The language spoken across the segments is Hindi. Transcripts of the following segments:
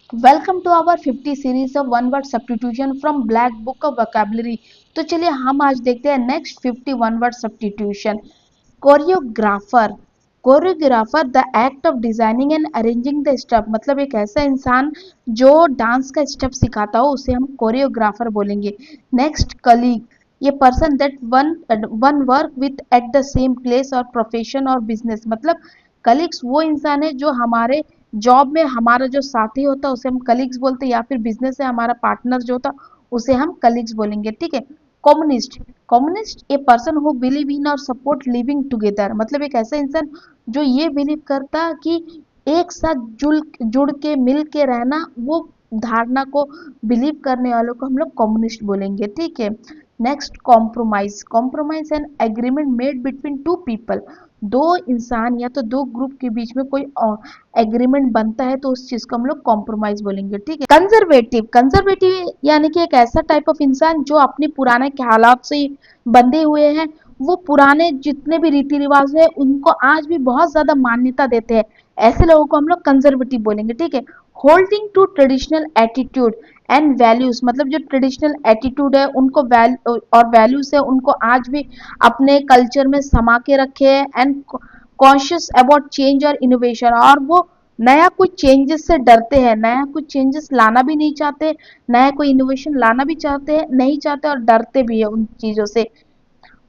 Welcome to our 50 series of one word substitution from Black Book of vocabulary. तो चलिए हम आज देखते हैं next 50 one word substitution. Choreographer. Choreographer the act of designing and arranging the step, मतलब एक ऐसा इंसान जो डांस का स्टेप सिखाता हो उसे हम कोरियोग्राफर बोलेंगे। Next, colleague. ये person that one one work with at the same place or profession or business, मतलब कलीग्स वो इंसान है जो हमारे जॉब में हमारा जो साथी होता है उसे हम कलीग्स बोलते हैं, या फिर बिजनेस से हमारा पार्टनर जो होता उसे हम कलीग्स बोलेंगे। ठीक है। Communist. Communist A person who believe in और सपोर्ट लिविंग टुगेदर, मतलब एक ऐसा इंसान जो ये बिलीव करता कि एक साथ जुड़ के मिल के रहना, वो धारणा को बिलीव करने वालों को हम लोग कम्युनिस्ट बोलेंगे। ठीक है। Next, compromise. Compromise and agreement made between two people, दो इंसान या तो दो ग्रुप के बीच में कोई एग्रीमेंट बनता है तो उस चीज को हम लोग कॉम्प्रोमाइज बोलेंगे। ठीक है। कंजर्वेटिव। कंजर्वेटिव यानी कि एक ऐसा टाइप ऑफ इंसान जो अपने पुराने ख्यालात से बंधे हुए हैं, वो पुराने जितने भी रीति रिवाज है उनको आज भी बहुत ज्यादा मान्यता देते हैं, ऐसे लोगों को हम लोग कंजर्वेटिव बोलेंगे। ठीक है। Holding to traditional attitude and values, मतलब जो ट्रेडिशनल एटीट्यूड है उनको और वैल्यूज है उनको आज भी अपने कल्चर में समा के रखे हैं, एंड कॉन्शियस अबाउट चेंज और इनोवेशन, और वो नया कुछ चेंजेस से डरते हैं, नया कुछ चेंजेस लाना भी नहीं चाहते, नया कोई इनोवेशन लाना भी चाहते हैं नहीं चाहते, और डरते भी है उन चीजों से।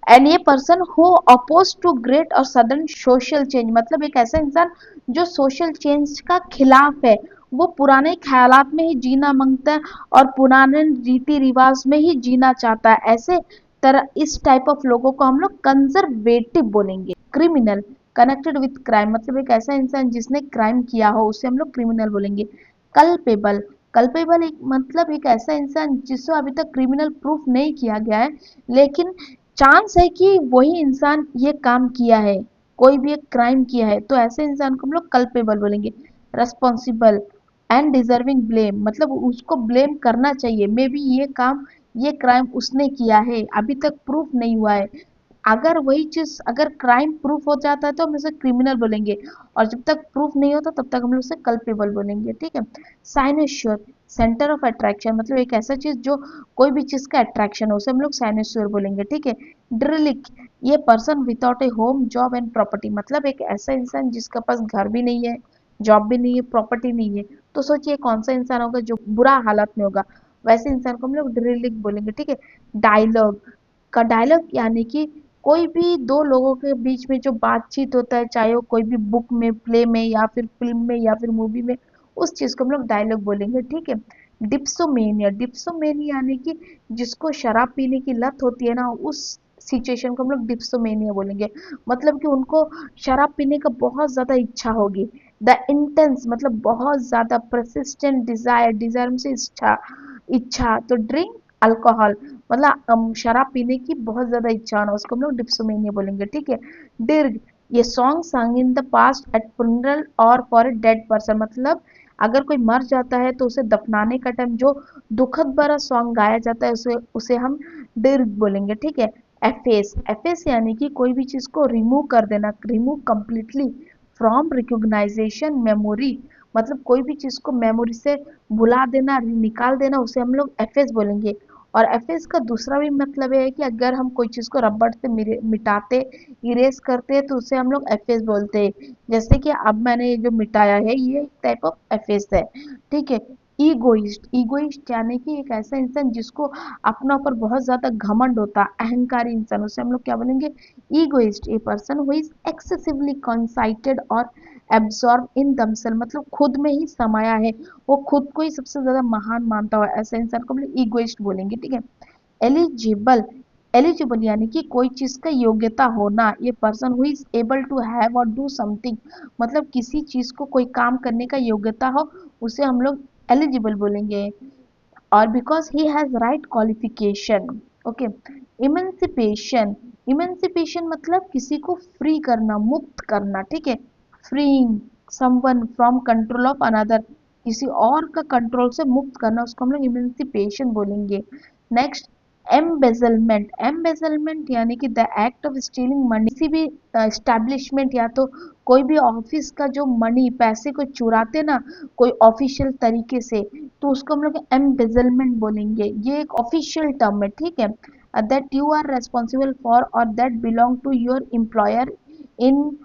एंड ये person who oppose to great और सडन सोशल चेंज, मतलब एक ऐसा इंसान जो सोशल चेंज का खिलाफ है, वो पुराने ख्यालात में ही जीना मांगता है और पुराने रीति रिवाज में ही जीना चाहता है। ऐसे तरह इस टाइप ऑफ लोगों को हम लोग कंजर्वेटिव बोलेंगे। क्रिमिनल। कनेक्टेड विथ क्राइम, मतलब एक ऐसा इंसान जिसने क्राइम किया हो उसे हम लोग क्रिमिनल बोलेंगे। कल्पेबल। कल्पेबल एक मतलब एक ऐसा इंसान जिसको अभी तक क्रिमिनल प्रूफ नहीं किया गया है, लेकिन चांस है कि वही इंसान ये काम किया है, कोई भी एक क्राइम किया है, तो ऐसे इंसान को हम लोग कल्पेबल बोलेंगे। रेस्पॉन्सिबल एंड डिजर्विंग ब्लेम, मतलब उसको ब्लेम करना चाहिए, मे बी ये काम ये क्राइम उसने किया है, अभी तक प्रूफ नहीं हुआ है, अगर वही चीज अगर क्राइम प्रूफ हो जाता है तो हम उसे क्रिमिनल बोलेंगे, और जब तक प्रूफ नहीं होता तब तक हम लोग उसे कल्पेबल बोलेंगे। ठीक है। साइनोश्योर। सेंटर ऑफ अट्रैक्शन, मतलब एक ऐसा चीज जो कोई भी चीज का अट्रैक्शन हो उसे हम लोग साइनोश्योर बोलेंगे। ठीक है। ड्रिलिक। ये person without A home job and property, मतलब एक ऐसा इंसान जिसके पास घर भी नहीं है, जॉब भी नहीं है, प्रॉपर्टी नहीं है, तो सोचिए कौन सा इंसान होगा जो बुरा हालत में होगा, वैसे इंसान को हम लोग ड्रिलिक बोलेंगे। ठीक है। डायलॉग। का डायलॉग यानी कि कोई भी दो लोगों के बीच में जो बातचीत होता है, चाहे वो कोई भी बुक में, प्ले में, या फिर फिल्म में, या फिर मूवी में, उस चीज को हम लोग डायलॉग बोलेंगे। ठीक है। डिप्सोमेनिया। डिप्सोमेनिया यानी कि जिसको शराब पीने की लत होती है ना, उस सिचुएशन को हम लोग डिप्सोमेनिया बोलेंगे, मतलब कि उनको शराब पीने का बहुत ज्यादा इच्छा होगी। द इंटेंस, मतलब बहुत ज्यादा परसिस्टेंट डिजायर, डिजायर में से इच्छा, इच्छा तो ड्रिंक अल्कोहल, मतलब शराब पीने की बहुत ज्यादा इच्छा होना, उसको हम लोग डिप्सोमेनिया बोलेंगे। ठीक है। डिर्ग। ये song sung in the past at funeral और फॉर ए डेड पर्सन, मतलब अगर कोई मर जाता है तो उसे दफनाने का टाइम जो दुखद भरा सॉन्ग गाया जाता है उसे उसे हम डिर्ग बोलेंगे। ठीक है। एफेस। एफेस यानी कि कोई भी चीज को रिमूव कर देना, remove completely from recognisation memory, मतलब कोई भी चीज को मेमोरी से भुला देना, निकाल देना, उसे हम लोग एफएस बोलेंगे। और एफएस का दूसरा भी मतलब है कि अगर हम कोई चीज को रबड़ से मिटाते, इरेज करते हैं, तो उसे हम लोग एफएस बोलते हैं, जैसे कि अब मैंने ये जो मिटाया है ये एक टाइप ऑफ एफएस है। ठीक है। ईगोइस्ट। ईगोइस्ट यानी कि एक ऐसा इंसान जिसको अपना ऊपर बहुत ज्यादा घमंड होता है, अहंकारी इंसान, उसे हम लोग क्या बोलेंगे? Egoist. A person who is excessively conceited or absorb इन दमसेल, मतलब खुद में ही समाया है, वो खुद को ही सबसे ज्यादा महान मानता हो, ऐसे इंसान को हम लोग ईगोइस्ट बोलेंगे। ठीक है। एलिजिबल। एलिजिबल यानी कि कोई चीज का योग्यता होना, ये person who is able to have और डू समथिंग, मतलब किसी चीज को कोई काम करने का योग्यता हो उसे हम लोग एलिजिबल बोलेंगे। और because he has right qualification. Okay. Emancipation. Emancipation मतलब किसी को फ्री करना, मुक्त करना। ठीक है। Freeing someone from control of another, किसी और का कंट्रोल से मुक्त करना, उसको हम लोग इमेंसिपेशन बोलेंगे। नेक्स्ट, एम्बेजलमेंट, एम्बेजलमेंट यानी कि the act of stealing money, किसी भी एस्टैब्लिशमेंट या तो कोई भी ऑफिस का जो मनी पैसे को चुराते ना कोई ऑफिशियल तरीके से, तो उसको हम लोग एम्बेजलमेंट बोलेंगे। ये एक ऑफिशियल टर्म है, ठीक है। That you are responsible for or that belong to your employer in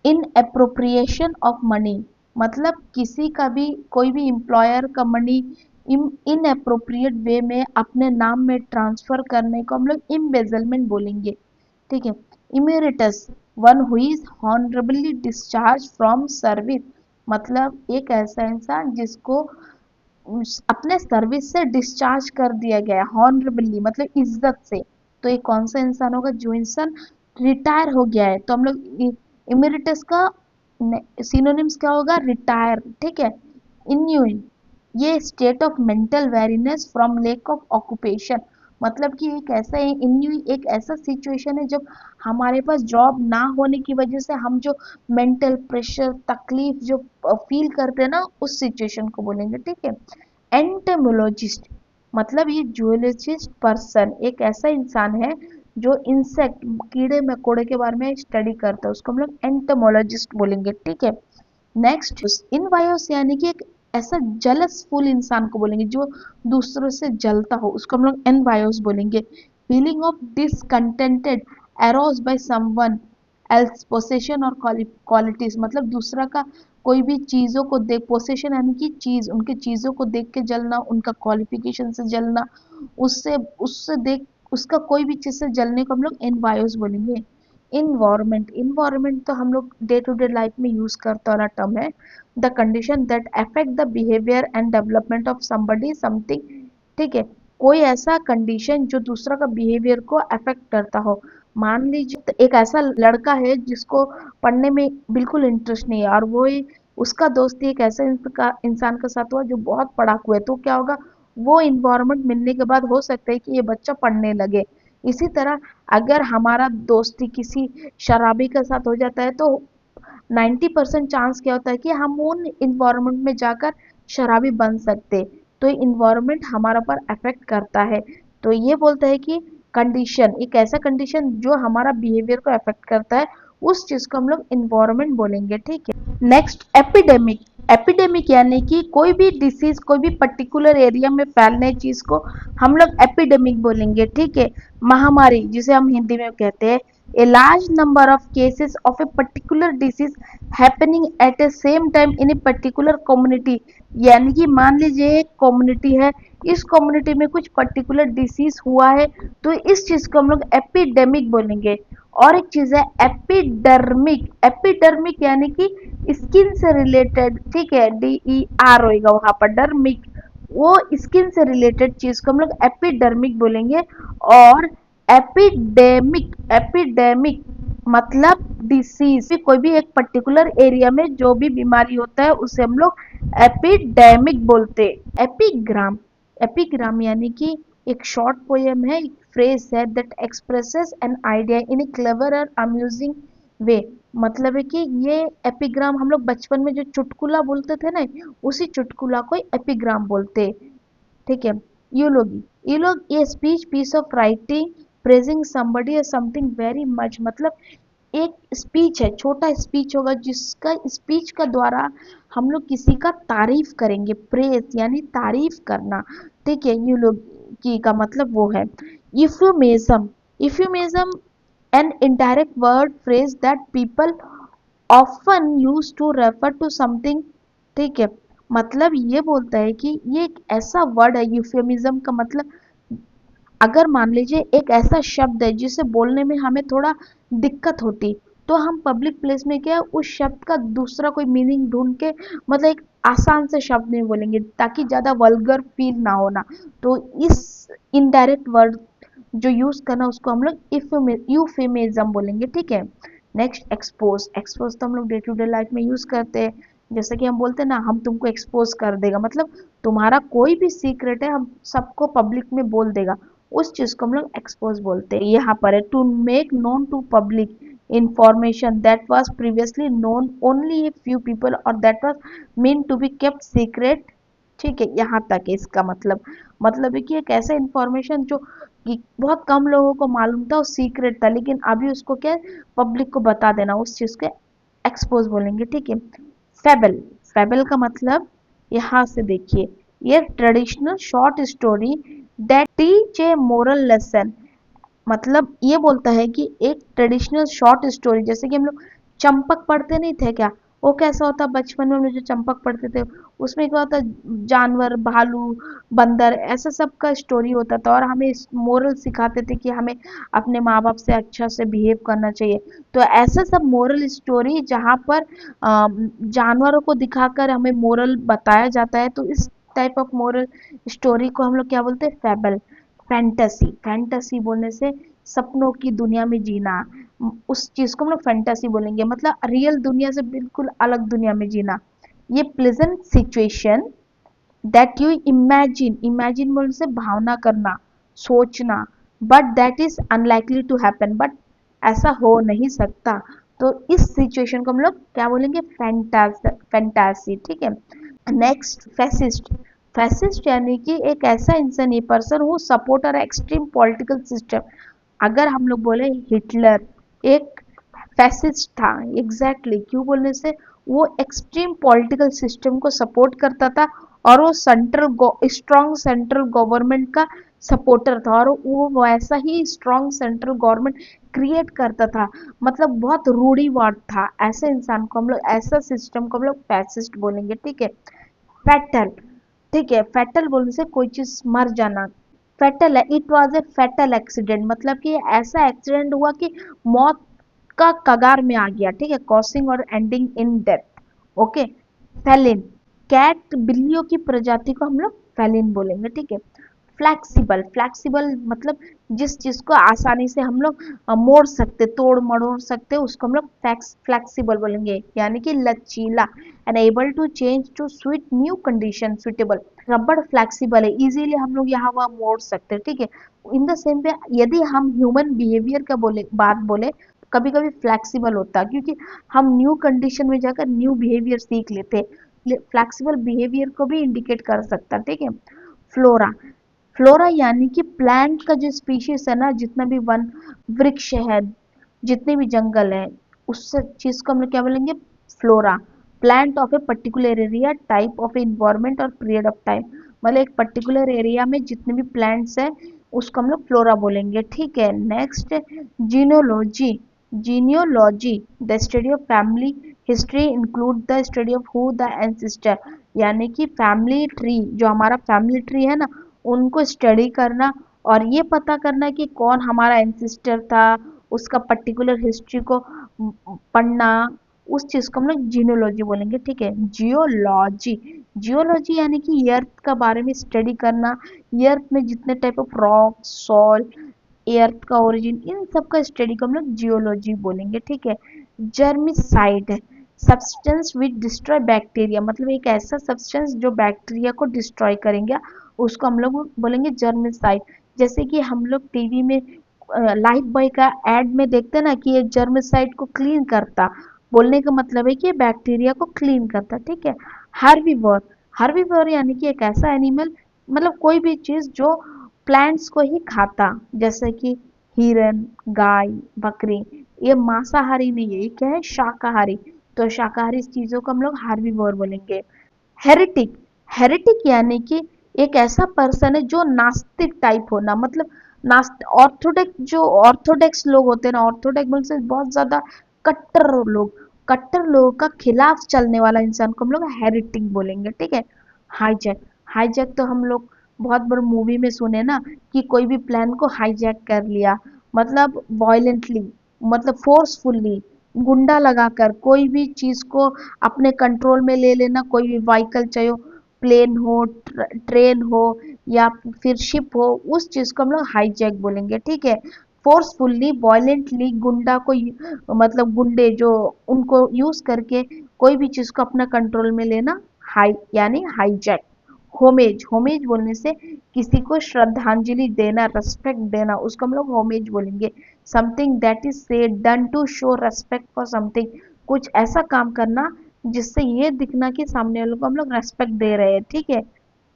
in appropriation of money, मतलब किसी का भी कोई भी एम्प्लॉयर का मनी इन अप्रोप्रिएट वे में अपने नाम में ट्रांसफर करने को हम लोग इम्बेजलमेंट बोलेंगे, ठीक है। Emeritus, one who is honourably discharged from service, मतलब एक ऐसा इंसान जिसको अपने सर्विस से डिस्चार्ज कर दिया गया है, हॉनरेबली मतलब इज्जत से। तो ये कौन सा इंसान होगा? जो इंसान रिटायर हो गया है। तो हम लोग इमेरिटस का सिनोनिम्स क्या होगा? रिटायर, ठीक है। इन्यूइन, ये state of mental weariness from lake of occupation, मतलब कि एक ऐसा इन्यू एक ऐसा सिचुएशन है जब हमारे पास जॉब ना होने की वजह से हम जो मेंटल प्रेशर तकलीफ जो फील करते हैं ना, उस सिचुएशन को बोलेंगे, ठीक है। एंटोमोलॉजिस्ट, मतलब ये जूलॉजिस्ट पर्सन एक ऐसा इंसान है जो इंसेक्ट कीड़े मकोड़े के बारे में स्टडी करता है, उसको हम लोग एंटोमोलॉजिस्ट बोलेंगे, ठीक है। नेक्स्ट इनवायोस, यानी कि एक ऐसा जलसफुल इंसान को बोलेंगे जो दूसरों से जलता हो, उसको हम लोग एनवायोस बोलेंगे। Feeling of discontented arose by someone else possession और क्वालिटीज, मतलब दूसरा का कोई भी चीजों को देख, पोसेशन यानी कि चीज, उनके चीजों को देख के जलना, उनका क्वालिफिकेशन से जलना, उससे उससे देख उसका कोई भी चीज से जलने को हम लोग एनवायोस बोलेंगे। इन्वायरमेंट, इन्वायरमेंट तो हम लोग डे टू डे लाइफ में यूज करते वाला टर्म है। The condition that affect the behaviour and development of somebody something, ठीक है। कोई ऐसा कंडीशन जो दूसरा का बिहेवियर को अफेक्ट करता हो। मान लीजिए एक ऐसा लड़का है जिसको पढ़ने में बिल्कुल इंटरेस्ट नहीं है और उसका दोस्ती एक ऐसे इंसान के साथ हुआ जो बहुत पढ़ाकू है, तो क्या होगा? वो इन्वायरमेंट मिलने के बाद हो सकता है कि ये बच्चा पढ़ने लगे। इसी तरह अगर हमारा दोस्ती किसी शराबी के साथ हो जाता है तो 90% चांस क्या होता है कि हम उन इन्वायरमेंट में जाकर शराबी बन सकते। तो इन्वायरमेंट हमारा पर अफेक्ट करता है। तो ये बोलता है कि कंडीशन, एक ऐसा कंडीशन जो हमारा बिहेवियर को अफेक्ट करता है, उस चीज को हम लोग इन्वायरमेंट बोलेंगे, ठीक है। नेक्स्ट एपिडेमिक, एपिडेमिक यानी कि कोई भी डिसीज कोई भी पर्टिकुलर एरिया में फैलने चीज को हम लोग एपिडेमिक बोलेंगे, ठीक है। महामारी, जिसे हम हिंदी में कहते हैं, a large number of cases of a particular disease happening at a same time in a particular community, यानी कि मान लीजिए एक कम्युनिटी है, इस कम्युनिटी में कुछ पर्टिकुलर डिसीज हुआ है, तो इस चीज को हम लोग एपिडेमिक बोलेंगे। और एक चीज है एपिडर्मिक, एपिडर्मिक यानी कि स्किन से रिलेटेड, ठीक है, DER होगा वहां पर, डर्मिक वो स्किन से रिलेटेड चीज को हम लोग एपिडर्मिक बोलेंगे। और एपिडेमिक, एपिडेमिक मतलब डिसीज, कोई भी एक पर्टिकुलर एरिया में जो भी बीमारी होता है उसे हम लोग एपिडेमिक बोलते हैं। एपिग्राम, एपिग्राम यानी कि एक शॉर्ट पोएम है, एक फ्रेज है that expresses an idea in A clever और अम्यूजिंग वे, मतलब है कि ये एपिग्राम हम लोग बचपन में जो चुटकुला बोलते थे ना, उसी चुटकुला को एपिग्राम बोलते, ठीक है। यूलोगी, यूलोग ये speech piece of writing praising somebody और समथिंग वेरी मच, मतलब एक स्पीच है, छोटा स्पीच होगा जिसका स्पीच का द्वारा हम लोग किसी का तारीफ करेंगे, प्रेज यानी तारीफ करना, ठीक है। यूलोगी का मतलब वो है। Euphemism, euphemism an indirect word phrase that people often use to refer to something, ठीक है। मतलब ये बोलता है कि ये एक ऐसा वर्ड है, यूफेमिज्म का मतलब अगर मान लीजिए एक ऐसा शब्द है जिसे बोलने में हमें थोड़ा दिक्कत होती, तो हम पब्लिक प्लेस में क्या है, उस शब्द का दूसरा कोई मीनिंग ढूंढ के मतलब एक आसान से शब्द में बोलेंगे ताकि ज्यादा वल्गर फील ना होना। तो इस इनडायरेक्ट वर्ड जो यूज करना उसको हम लोग यूफेमिज्म बोलेंगे, ठीक है। नेक्स्ट एक्सपोज, एक्सपोज तो हम लोग डे टू डे लाइफ में यूज करते हैं, जैसे कि हम बोलते हैं ना, हम तुमको एक्सपोज कर देगा, मतलब तुम्हारा कोई भी सीक्रेट है हम सबको पब्लिक में बोल देगा, उस चीज को हम लोग एक्सपोज बोलते हैं। यहाँ पर है to make known to public information that was previously known only a few people और that was meant to be kept secret, ठीक है। यहाँ तक है इसका मतलब है कि एक ऐसा इंफॉर्मेशन जो कि बहुत कम लोगों को मालूम था, वो सीक्रेट था, लेकिन अभी उसको क्या पब्लिक को बता देना, उस चीज के एक्सपोज बोलेंगे, ठीक है। फेबल, फेबल का मतलब यहाँ से देखिए, ये traditional short story that teach A moral lesson, मतलब ये बोलता है कि एक ट्रेडिशनल शॉर्ट स्टोरी, जैसे कि हम लोग चंपक पढ़ते नहीं थे क्या, वो कैसा होता बचपन में हम लोग जो चंपक पढ़ते थे, उसमें क्या होता, जानवर, भालू, बंदर, ऐसा सब का स्टोरी होता था, और हमें मोरल सिखाते थे कि हमें अपने माँ बाप से अच्छा से बिहेव करना चाहिए। तो ऐसा सब मोरल स्टोरी जहाँ पर जानवरों को दिखाकर हमें मोरल बताया जाता है, तो इस टाइप ऑफ मोरल स्टोरी को हम लोग क्या बोलते हैं, फैबल। फैंटेसी, फैंटेसी बोलने से सपनों की दुनिया में जीना, उस चीज को हम लोग फैंटेसी बोलेंगे, मतलब रियल दुनिया से बिल्कुल अलग दुनिया में जीना। ये pleasant situation that you imagine, imagine बोलने से भावना करना, सोचना, but that is unlikely to happen, but ऐसा हो नहीं सकता, तो इस सिचुएशन को हम लोग क्या बोलेंगे, फैंटासी, ठीक है। Next, fascist. फैसिस्ट यानी कि एक ऐसा इंसान, ये पर्सन हु सपोर्ट और एक्सट्रीम पॉलिटिकल सिस्टम। अगर हम लोग बोले हिटलर एक फैसिस्ट था, एग्जैक्टली क्यों बोलने से वो एक्सट्रीम पॉलिटिकल सिस्टम को सपोर्ट करता था, और वो स्ट्रॉन्ग सेंट्रल गवर्नमेंट का सपोर्टर था, और वो वैसा ही स्ट्रॉन्ग सेंट्रल गवर्नमेंट क्रिएट करता था, मतलब बहुत रूढ़िवाद था, ऐसे इंसान को हम लोग, ऐसा सिस्टम को हम लोग फैसिस्ट बोलेंगे, ठीक है। फैटल, ठीक है, फैटल बोलने से कोई चीज मर जाना, फैटल है, it was a fatal accident, मतलब कि ऐसा एक्सीडेंट हुआ कि मौत का कगार में आ गया, ठीक है, कॉसिंग और ending in death, okay. Feline, cat बिल्लियों की प्रजाति को हम लोग फेलिन बोलेंगे, ठीक है। फ्लैक्सिबल, फ्लैक्सिबल मतलब जिस चीज को आसानी से हम लोग मोड़ सकते, तोड़ मड़ोड़ सकते, उसको हम लोग फ्लैक्सिबल बोलेंगे, यानी कि लचीला, and able to change to suit new condition suitable. रबड़ फ्लैक्सिबल है, इजीली हम लोग यहाँ वहाँ मोड़ सकते हैं, ठीक है। इन द सेम वे यदि हम ह्यूमन बिहेवियर का बात बोले, कभी कभी फ्लैक्सिबल होता है, क्योंकि हम न्यू कंडीशन में जाकर न्यू बिहेवियर सीख लेते हैं, फ्लैक्सिबल बिहेवियर को भी इंडिकेट कर सकता है, ठीक है। फ्लोरा, फ्लोरा यानी कि प्लांट का जो स्पीशीज है ना, जितना भी वन वृक्ष है, जितने भी जंगल है, उस चीज को हम लोग क्या बोलेंगे, flora. Plant of a particular area, type of environment और पीरियड ऑफ टाइम, मतलब एक पर्टिकुलर एरिया में जितने भी प्लांट्स है, उसको हम लोग फ्लोरा बोलेंगे, ठीक है। Next, genealogy. Genealogy, the study of family history include the study of who the ancestor, यानी कि फैमिली ट्री, जो हमारा फैमिली ट्री है ना, उनको स्टडी करना, और ये पता करना कि कौन हमारा एंसेस्टर था, उसका पर्टिकुलर हिस्ट्री को पढ़ना, उस चीज को हम लोग जीनोलॉजी बोलेंगे, ठीक है। जियोलॉजी, जियोलॉजी यानी कि अर्थ का बारे में स्टडी करना, अर्थ में जितने टाइप ऑफ रॉक, सॉल, अर्थ का ओरिजिन, इन सब का स्टडी को हम लोग जियोलॉजी बोलेंगे, ठीक है। Germicide, substance which destroy bacteria, मतलब एक ऐसा सब्सटेंस जो बैक्टीरिया को डिस्ट्रॉय करेंगे, उसको हम लोग बोलेंगे जर्मिसाइड। जैसे कि हम लोग टीवी में लाइफ बॉय का एड में देखते हैं ना, कि ये जर्मिसाइड को क्लीन करता, बोलने का मतलब है कि ये बैक्टीरिया को क्लीन करता, ठीक है। हर्बीवोर, हर्बीवोर यानी कि एक ऐसा एनिमल, मतलब कोई भी चीज जो प्लांट्स को ही खाता, जैसे कि हिरन, गाय, बकरी, ये मांसाहारी नहीं है, ये क्या है, शाकाहारी, तो शाकाहारी चीजों को हम लोग हार्बीवोर बोलेंगे। हेरेटिक, हेरेटिक यानी कि एक ऐसा पर्सन है जो नास्तिक टाइप होना, मतलब नास्त ऑर्थोडॉक्स, जो ऑर्थोडॉक्स लोग होते हैं ना, ऑर्थोडॉक्स बोलते हैं बहुत ज्यादा कट्टर लोग, कट्टर लोगों का खिलाफ चलने वाला इंसान को हम लोग हेरेटिक बोलेंगे, ठीक है। हाईजैक, हाईजैक तो हम लोग बहुत बड़ी मूवी में सुने ना, कि कोई भी प्लान को हाईजैक कर लिया, मतलब वायलेंटली, मतलब फोर्सफुल्ली, गुंडा लगाकर कोई भी चीज को अपने कंट्रोल में ले लेना, कोई भी व्हीकल, चाहे हो प्लेन हो, ट्रेन हो, या फिर शिप हो, उस चीज को हम लोग हाईजैक बोलेंगे, ठीक है। फोर्सफुल्ली, वायलेंटली, गुंडा को मतलब गुंडे जो, उनको यूज करके कोई भी चीज को अपना कंट्रोल में लेना, हाई यानी हाईजैक। होमेज, होमेज बोलने से किसी को श्रद्धांजलि देना, रेस्पेक्ट देना, उसको हम लोग होमेज बोलेंगे। Something that is said done to show respect for something, कुछ ऐसा काम करना जिससे ये दिखना कि सामने वालों को हम लोग रेस्पेक्ट दे रहे हैं, ठीक है।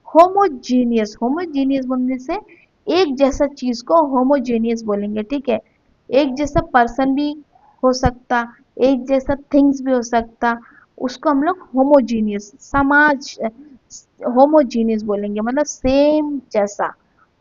होमोजीनियस, होमोजीनियस बोलने से एक जैसा चीज को होमोजेनियस बोलेंगे, ठीक है। एक जैसा पर्सन भी हो सकता, एक जैसा थिंग्स भी हो सकता, उसको हम लोग होमोजीनियस समाज होमोजीनियस बोलेंगे, मतलब सेम जैसा।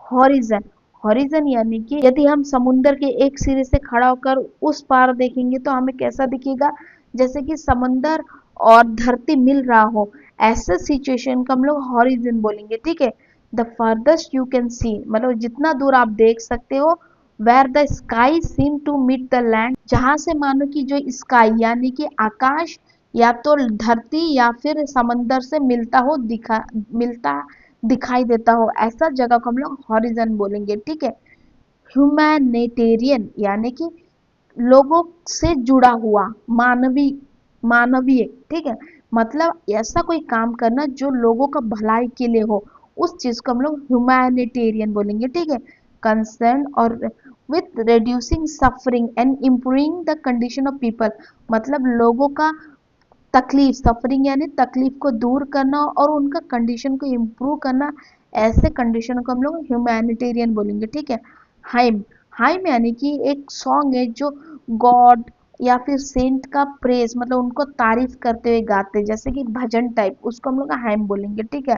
हॉरिजन, हॉरिजन यानी कि यदि हम समुंदर के एक सिरे से खड़ा होकर उस पार देखेंगे तो हमें कैसा दिखेगा, जैसे कि समुंदर और धरती मिल रहा हो, ऐसे सिचुएशन को हम लोग हॉरिजन बोलेंगे, ठीक है। The farthest you can see, मतलब जितना दूर आप देख सकते हो, where the sky seem to meet the land, जहां से मानो कि जो स्काई यानी कि आकाश या तो धरती या फिर समंदर से मिलता दिखाई देता हो, ऐसा जगह को हम लोग हॉरिजन बोलेंगे, ठीक है। ह्यूमैनिटेरियन यानी कि लोगों से जुड़ा हुआ, मानवीय, ठीक है। मतलब ऐसा कोई काम करना जो लोगों का भलाई के लिए हो, उस चीज को हम लोग ह्यूमैनिटेरियन बोलेंगे, ठीक है। कंसर्न और with reducing suffering and improving the condition of people, मतलब लोगों का तकलीफ, सफरिंग यानी तकलीफ को दूर करना और उनका कंडीशन को इम्प्रूव करना, ऐसे कंडीशन को हम लोग ह्यूमैनिटेरियन बोलेंगे, ठीक है। हाइम, हाइम यानी कि एक सॉन्ग है जो गॉड या फिर सेंट का प्रेज, मतलब उनको तारीफ करते हुए गाते, जैसे कि भजन टाइप, उसको हम लोग हाइम बोलेंगे, ठीक है।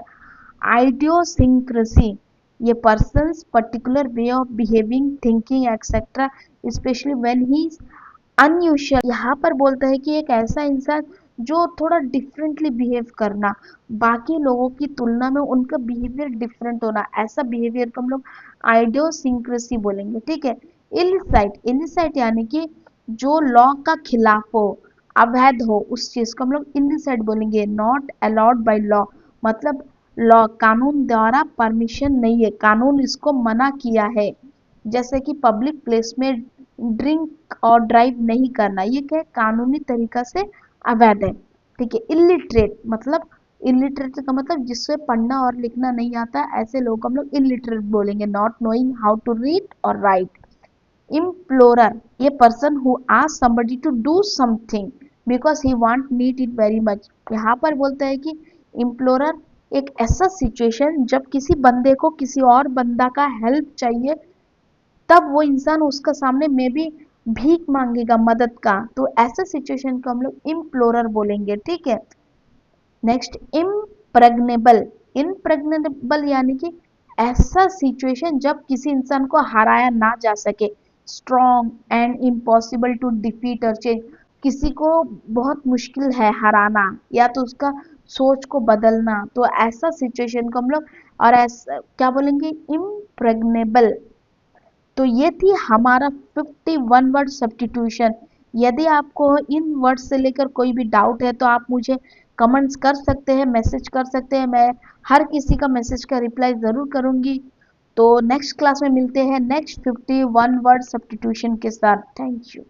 आइडियोसिंक्रेसी, ये persons particular way of behaving, thinking etcetera, specially when he unusual, यहाँ पर बोलता है कि एक ऐसा इंसान जो थोड़ा डिफरेंटली बिहेव करना, बाकी लोगों की तुलना में उनका बिहेवियर डिफरेंट होना, ऐसा बिहेवियर को हम लोग आइडियोसिंक्रेसी बोलेंगे, ठीक है। इलिसाइट, इलिसाइट यानी कि जो लॉ का खिलाफ हो, अवैध हो, उस चीज को हम लोग इलिसाइट बोलेंगे। नॉट अलाउड बाय लॉ, मतलब लॉ कानून द्वारा परमिशन नहीं है, कानून इसको मना किया है, जैसे कि पब्लिक प्लेस में ड्रिंक और ड्राइव नहीं करना, ये क्या है, कानूनी तरीका से अवैध है, ठीक है। इलिटरेट, मतलब इलिटरेट का मतलब जिससे पढ़ना और लिखना नहीं आता, ऐसे लोग को हम लोग इलिटरेट बोलेंगे। Not knowing how to read और राइट। इम्प्लोरर, ये person who ask somebody to do something because he want need it very much, यहाँ पर बोलता है कि इम्प्लोरर एक ऐसा सिचुएशन जब किसी बंदे को किसी और बंदा का हेल्प चाहिए, तब वो इंसान उसका सामने में भी भीख मांगेगा मदद का, तो ऐसे सिचुएशन को हम लोग इम्प्लोरर बोलेंगे, ठीक है। नेक्स्ट, इम्प्रेग्नेबल, इम्प्रेग्नेबल यानी कि ऐसा सिचुएशन जब किसी इंसान को हराया ना जा सके, strong and impossible to defeat और चेंज, किसी को बहुत मुश्किल है हराना या तो उसका सोच को बदलना, तो ऐसा सिचुएशन को हम लोग, और ऐसा क्या बोलेंगे, इम्प्रेग्नेबल। तो ये थी हमारा 51 वर्ड सब्स्टिट्यूशन। यदि आपको इन वर्ड से लेकर कोई भी डाउट है तो आप मुझे कमेंट्स कर सकते हैं, मैसेज कर सकते हैं, मैं हर किसी का मैसेज का रिप्लाई ज़रूर करूँगी। तो नेक्स्ट क्लास में मिलते हैं नेक्स्ट 51 वर्ड सब्स्टिट्यूशन के साथ। Thank you.